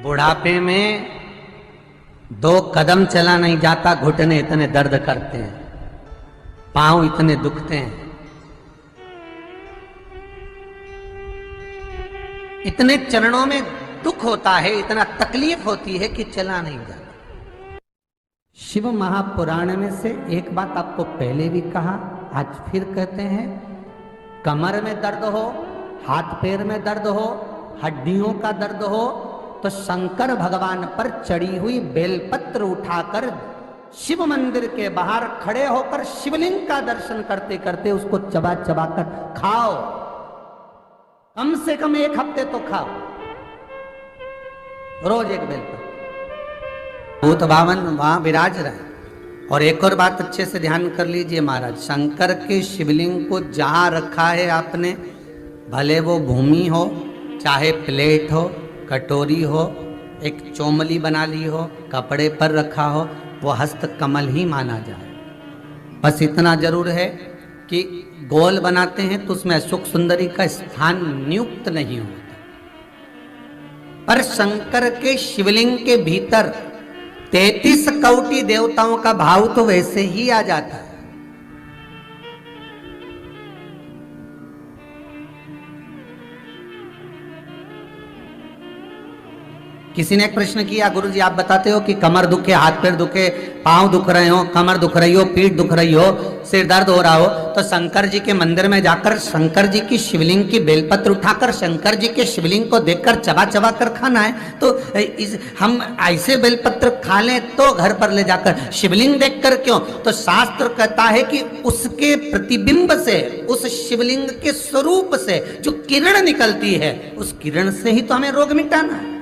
बुढ़ापे में 2 कदम चला नहीं जाता, घुटने इतने दर्द करते हैं, पांव इतने दुखते हैं, इतने चरणों में दुख होता है, इतना तकलीफ होती है कि चला नहीं जाता। शिव महापुराण में से एक बात आपको पहले भी कहा, आज फिर कहते हैं, कमर में दर्द हो, हाथ पैर में दर्द हो, हड्डियों का दर्द हो, तो शंकर भगवान पर चढ़ी हुई बेलपत्र उठाकर शिव मंदिर के बाहर खड़े होकर शिवलिंग का दर्शन करते करते उसको चबा चबा कर खाओ। कम से कम 1 हफ्ते तो खाओ, रोज एक बेलपत्र। भूत भावन वहां विराज रहे। और एक और बात अच्छे से ध्यान कर लीजिए महाराज, शंकर के शिवलिंग को जहां रखा है आपने, भले वो भूमि हो, चाहे प्लेट हो, कटोरी हो, एक चोमली बना ली हो, कपड़े पर रखा हो, वो हस्त कमल ही माना जाए। बस इतना जरूर है कि गोल बनाते हैं तो उसमें अशोक सुंदरी का स्थान नियुक्त नहीं होता, पर शंकर के शिवलिंग के भीतर 33 कोटि देवताओं का भाव तो वैसे ही आ जाता है। किसी ने एक प्रश्न किया, गुरुजी आप बताते हो कि कमर दुखे, हाथ पैर दुखे, पांव दुख रहे हो, कमर दुख रही हो, पीठ दुख रही हो, सिर दर्द हो रहा हो, तो शंकर जी के मंदिर में जाकर शंकर जी की शिवलिंग की बेलपत्र उठाकर शंकर जी के शिवलिंग को देखकर चबा चबा कर खाना है। तो हम ऐसे बेलपत्र खा लें तो घर पर ले जाकर शिवलिंग देखकर क्यों? तो शास्त्र कहता है कि उसके प्रतिबिंब से, उस शिवलिंग के स्वरूप से जो किरण निकलती है, उस किरण से ही तो हमें रोग मिटाना है।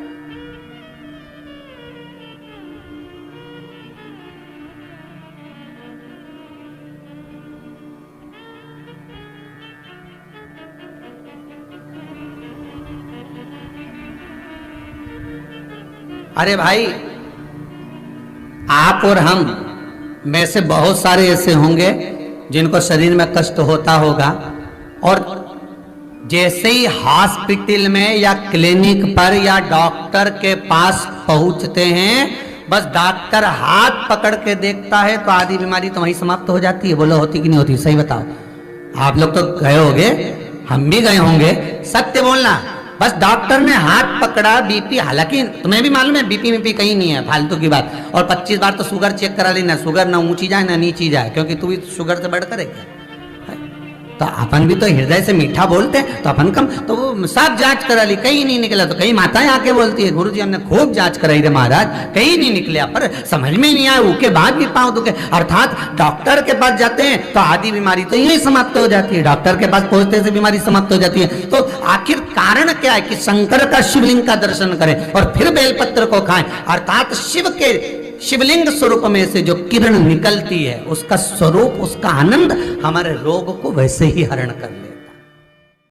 अरे भाई, आप और हम में से बहुत सारे ऐसे होंगे जिनको शरीर में कष्ट होता होगा, और जैसे ही हॉस्पिटल में या क्लिनिक पर या डॉक्टर के पास पहुंचते हैं, बस डॉक्टर हाथ पकड़ के देखता है तो आधी बीमारी तो वहीं समाप्त हो जाती है। बोलो होती कि नहीं होती? सही बताओ। आप लोग तो गए होंगे, हम भी गए होंगे, सत्य बोलना। बस डॉक्टर ने हाथ पकड़ा, बीपी, हालांकि तुम्हें भी मालूम है बीपी कहीं नहीं है, फालतू की बात। और 25 बार तो शुगर चेक करा लेना, शुगर ना ऊंची जाए ना नीची जाए, क्योंकि तू भी शुगर से बढ़कर है। तो अपन भी तो हृदय से मीठा बोलते हैं, तो अपन कम, तो वो सब जांच करा ली, कहीं नहीं निकला। तो कई माताएं आके बोलती है, गुरुजी हमने खूब जांच कराई रे महाराज, कहीं नहीं निकला, पर समझ में नहीं आया, उसके बाद भी पांव दुखे। अर्थात डॉक्टर के पास जाते हैं तो आधी बीमारी तो यही समाप्त हो जाती है, डॉक्टर के पास पहुंचते से बीमारी समाप्त हो जाती है। तो आखिर कारण क्या है कि शंकर का शिवलिंग का दर्शन करें और फिर बेलपत्र को खाएं। अर्थात शिव के शिवलिंग स्वरूप में से जो किरण निकलती है, उसका स्वरूप, उसका आनंद हमारे रोग को वैसे ही हरण कर ले।